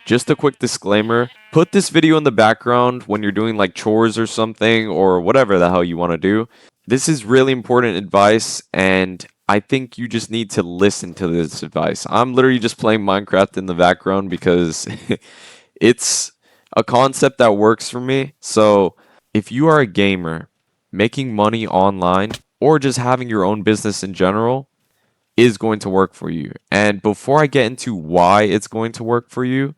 just a quick disclaimer. Put this video in the background when you're doing like chores or something or whatever the hell you want to do. This is really important advice, and I think you just need to listen to this advice. I'm literally just playing Minecraft in the background because it's a concept that works for me. So, if you are a gamer, making money online or just having your own business in general is going to work for you. And before I get into why it's going to work for you,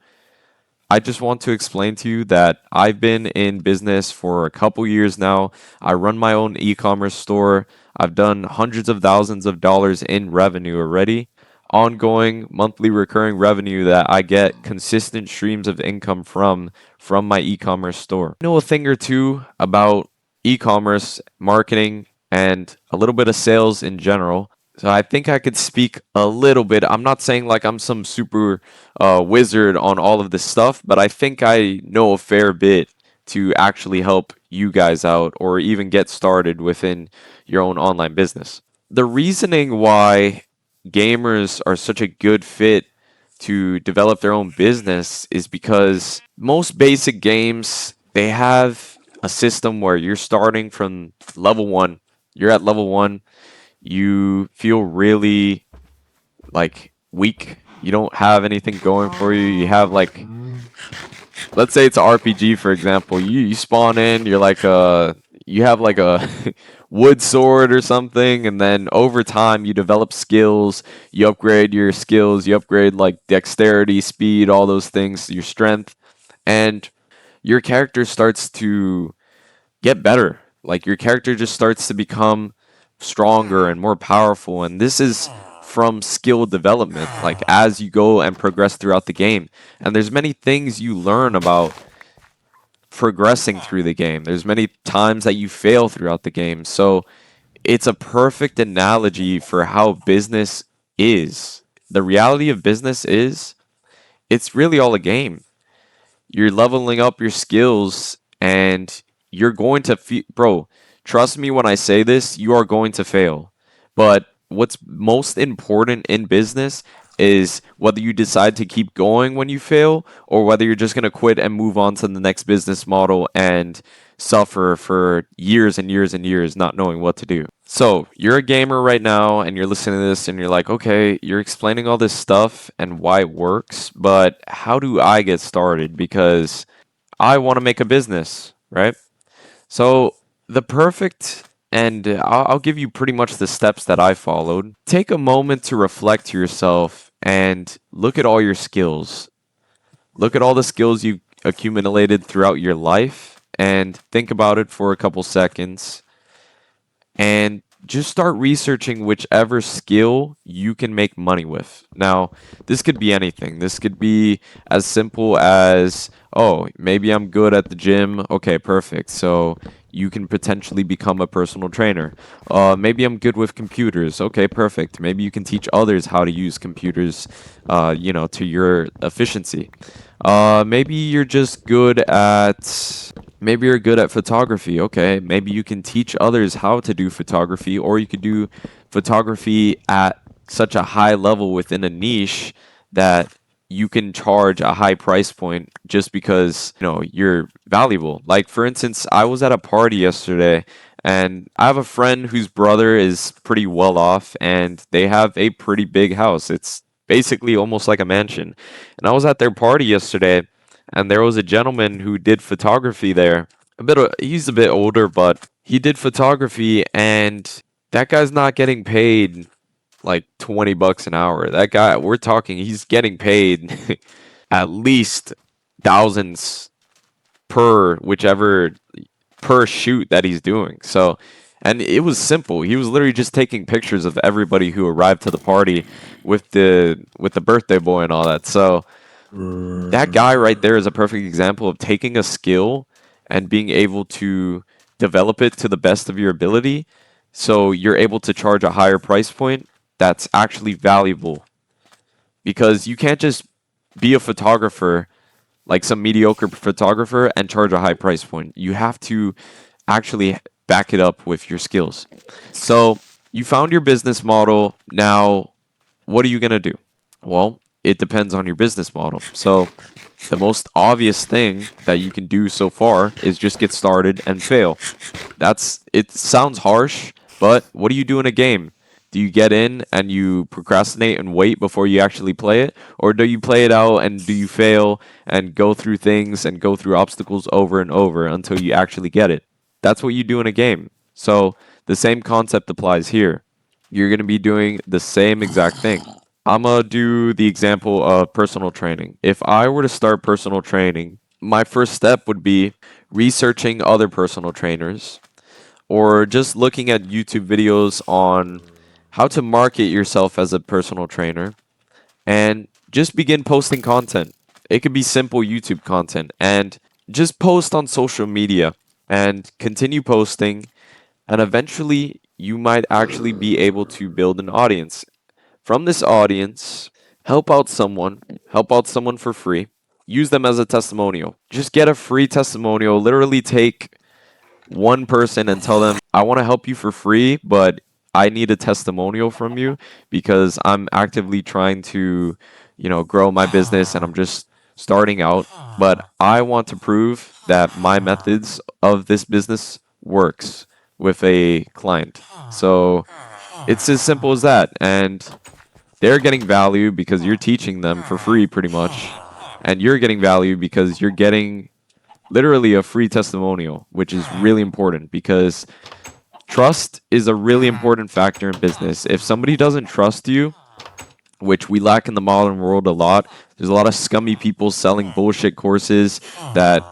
I just want to explain to you that I've been in business for a couple years now. I run my own e-commerce store. I've done hundreds of thousands of dollars in revenue already. Ongoing monthly recurring revenue that I get consistent streams of income from my e-commerce store. I know a thing or two about e-commerce marketing and a little bit of sales in general. So I think I could speak a little bit. I'm not saying like I'm some super wizard on all of this stuff, but I think I know a fair bit to actually help you guys out or even get started within your own online business. The reasoning why gamers are such a good fit to develop their own business is because most basic games, they have a system where you're starting from level 1. You're at level 1. You feel really like weak. You don't have anything going for you. You have like, let's say it's an RPG, for example. You spawn in, you're like you have like a wood sword or something, and then over time you develop skills, you upgrade your skills, you upgrade like dexterity, speed, all those things, your strength, and your character starts to get better. Like your character just starts to become stronger and more powerful, and this is from skill development, like as you go and progress throughout the game. And there's many things you learn about progressing through the game. There's many times that you fail throughout the game. So it's a perfect analogy for how business is. The reality of business is it's really all a game. You're leveling up your skills and you're going to bro, trust me when I say this, you are going to fail. But what's most important in business is whether you decide to keep going when you fail or whether you're just going to quit and move on to the next business model and suffer for years and years and years not knowing what to do. So, you're a gamer right now and you're listening to this and you're like, okay, you're explaining all this stuff and why it works, but how do I get started? Because I want to make a business, right? So, the perfect, and I'll give you pretty much the steps that I followed. Take a moment to reflect to yourself and look at all your skills. Look at all the skills you've accumulated throughout your life and think about it for a couple seconds and just start researching whichever skill you can make money with. Now, this could be anything. This could be as simple as, oh, maybe I'm good at the gym. Okay, perfect. So you can potentially become a personal trainer. Maybe I'm good with computers. Okay, perfect. Maybe you can teach others how to use computers, to your efficiency. Maybe you're just good at Maybe you're good at photography. Okay, maybe you can teach others how to do photography, or you could do photography at such a high level within a niche that you can charge a high price point just because, you're valuable. Like for instance, I was at a party yesterday and I have a friend whose brother is pretty well off and they have a pretty big house. It's basically almost like a mansion. And I was at their party yesterday and there was a gentleman who did photography there. He's a bit older, but he did photography, and that guy's not getting paid like $20 an hour. That guy, we're talking, he's getting paid at least thousands per shoot that he's doing. So, and it was simple. He was literally just taking pictures of everybody who arrived to the party with the birthday boy and all that. So that guy right there is a perfect example of taking a skill and being able to develop it to the best of your ability so you're able to charge a higher price point that's actually valuable. Because you can't just be a photographer, like some mediocre photographer, and charge a high price point. You have to actually back it up with your skills. So you found your business model. Now, what are you going to do? Well, it depends on your business model. So The most obvious thing that you can do so far is just get started and fail. It sounds harsh, but what do you do in a game? Do you get in and you procrastinate and wait before you actually play it? Or do you play it out and do you fail and go through things and go through obstacles over and over until you actually get it? That's what you do in a game. So the same concept applies here. You're going to be doing the same exact thing. I'm going to do the example of personal training. If I were to start personal training, my first step would be researching other personal trainers or just looking at YouTube videos on how to market yourself as a personal trainer and just begin posting content. It could be simple YouTube content and just post on social media and continue posting, and eventually you might actually be able to build an audience. From this audience, help out someone for free. Use them as a testimonial. Just get a free testimonial. Literally take one person and tell them, I want to help you for free, but I need a testimonial from you because I'm actively trying to, grow my business and I'm just starting out, but I want to prove that my methods of this business works with a client. So it's as simple as that. And they're getting value because you're teaching them for free pretty much. And you're getting value because you're getting literally a free testimonial, which is really important because trust is a really important factor in business. If somebody doesn't trust you, which we lack in the modern world a lot, there's a lot of scummy people selling bullshit courses that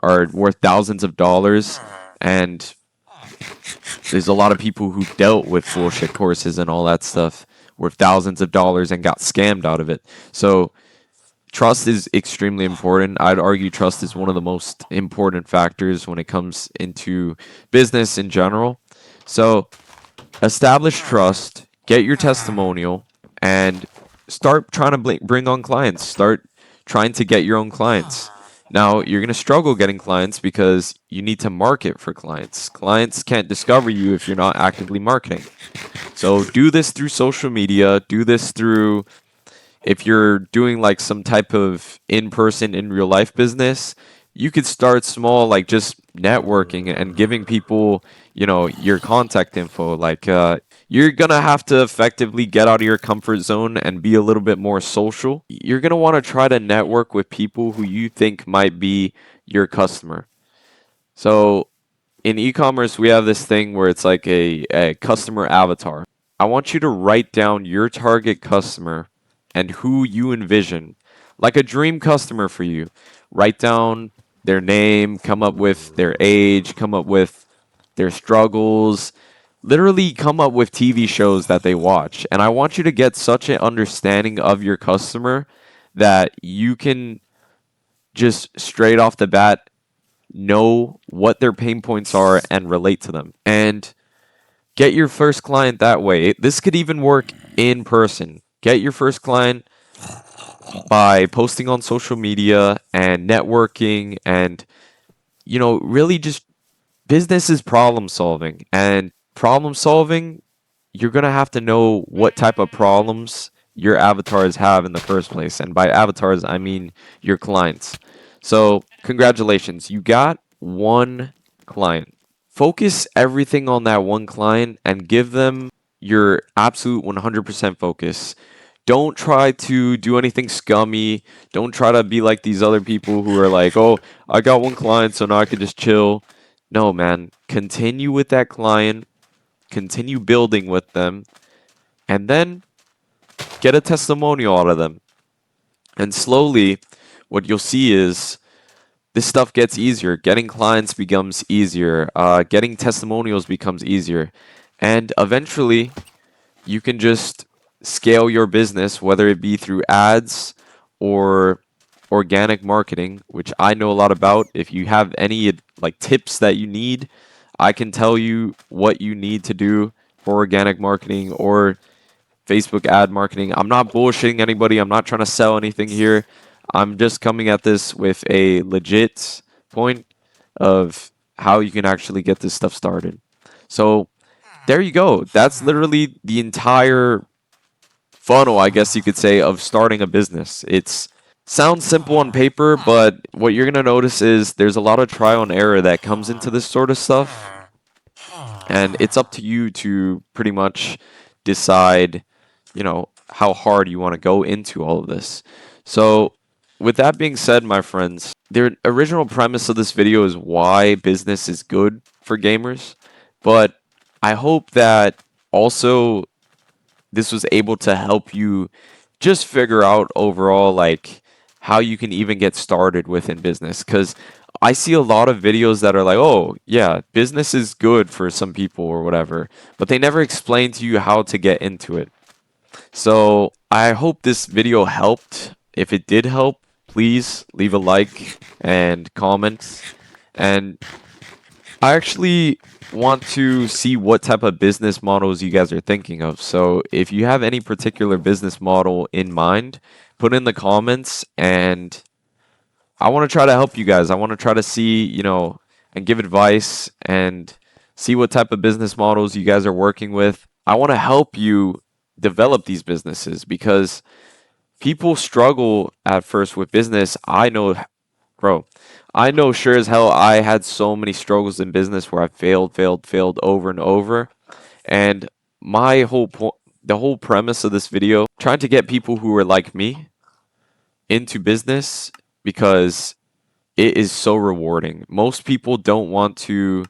are worth thousands of dollars. And there's a lot of people who dealt with bullshit courses and all that stuff worth thousands of dollars and got scammed out of it. So trust is extremely important. I'd argue trust is one of the most important factors when it comes into business in general. So establish trust, get your testimonial, and start trying to bring on clients. Start trying to get your own clients. Now, you're going to struggle getting clients because you need to market for clients. Clients can't discover you if you're not actively marketing. So do this through social media, do this through if you're doing like some type of in-person in real life business, you could start small, like just networking and giving people, your contact info. Like, you're gonna have to effectively get out of your comfort zone and be a little bit more social. You're gonna want to try to network with people who you think might be your customer. So in e-commerce, we have this thing where it's like a customer avatar. I want you to write down your target customer and who you envision, like a dream customer for you. Write down their name, come up with their age, come up with their struggles, literally come up with TV shows that they watch. And I want you to get such an understanding of your customer that you can just straight off the bat know what their pain points are and relate to them. And get your first client that way. This could even work in person. Get your first client by posting on social media and networking and, really just business is problem solving. And problem solving, you're going to have to know what type of problems your avatars have in the first place. And by avatars, I mean your clients. So, congratulations. You got one client. Focus everything on that one client and give them your absolute 100% focus. Don't try to do anything scummy. Don't try to be like these other people who are like, oh, I got one client, so now I can just chill. No, man. Continue with that client. Continue building with them. And then get a testimonial out of them. And slowly, what you'll see is this stuff gets easier. Getting clients becomes easier. Getting testimonials becomes easier. And eventually, you can just scale your business, whether it be through ads or organic marketing, which I know a lot about. If you have any like tips that you need, I can tell you what you need to do for organic marketing or Facebook ad marketing. I'm not bullshitting anybody. I'm not trying to sell anything here. I'm just coming at this with a legit point of how you can actually get this stuff started. So there you go. That's literally the entire funnel, I guess you could say, of starting a business. It's Sounds simple on paper, but what you're gonna notice is there's a lot of trial and error that comes into this sort of stuff, and it's up to you to pretty much decide, how hard you want to go into all of this. So, with that being said, my friends, the original premise of this video is why business is good for gamers, but I hope that also this was able to help you just figure out overall like how you can even get started within business, because I see a lot of videos that are like, oh yeah, business is good for some people or whatever, but they never explain to you how to get into it. So I hope this video helped. If it did help, please leave a like and comment. And I actually want to see what type of business models you guys are thinking of. So if you have any particular business model in mind, put in the comments, and I want to try to help you guys. I want to try to see, and give advice and see what type of business models you guys are working with. I want to help you develop these businesses because people struggle at first with business. I know, bro. I know sure as hell I had so many struggles in business where I failed over and over. And my whole point, the whole premise of this video, trying to get people who are like me into business because it is so rewarding. Most people don't want to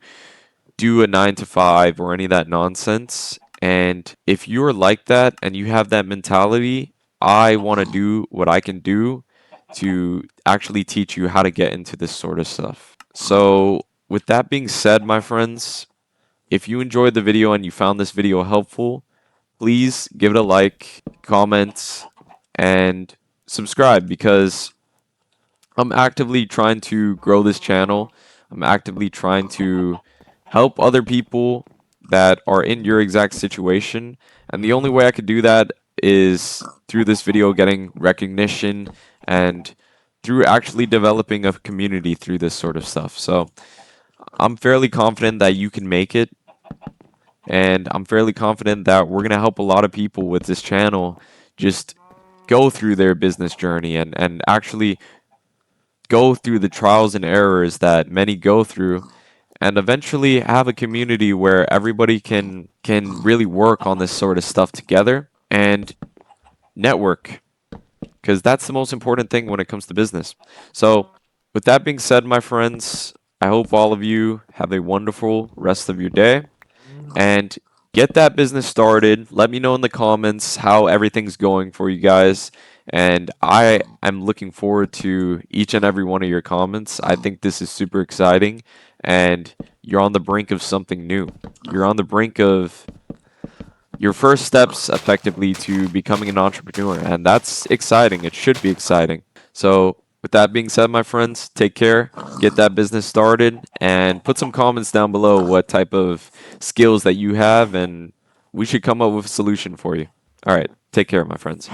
do a 9 to 5 or any of that nonsense. And if you're like that and you have that mentality, I want to do what I can do to actually teach you how to get into this sort of stuff. So, with that being said, my friends, if you enjoyed the video and you found this video helpful, please give it a like, comment, and subscribe because I'm actively trying to grow this channel. I'm actively trying to help other people that are in your exact situation. And the only way I could do that is through this video getting recognition and through actually developing a community through this sort of stuff. So I'm fairly confident that you can make it. And I'm fairly confident that we're going to help a lot of people with this channel just go through their business journey and actually go through the trials and errors that many go through and eventually have a community where everybody can really work on this sort of stuff together and network, because that's the most important thing when it comes to business. So with that being said, my friends, I hope all of you have a wonderful rest of your day and get that business started. Let me know in the comments how everything's going for you guys. And I am looking forward to each and every one of your comments. I think this is super exciting, and you're on the brink of something new. You're on the brink of your first steps effectively to becoming an entrepreneur, and that's exciting. It should be exciting. So, with that being said, my friends, take care, get that business started, and put some comments down below what type of skills that you have, and we should come up with a solution for you. All right, take care, my friends.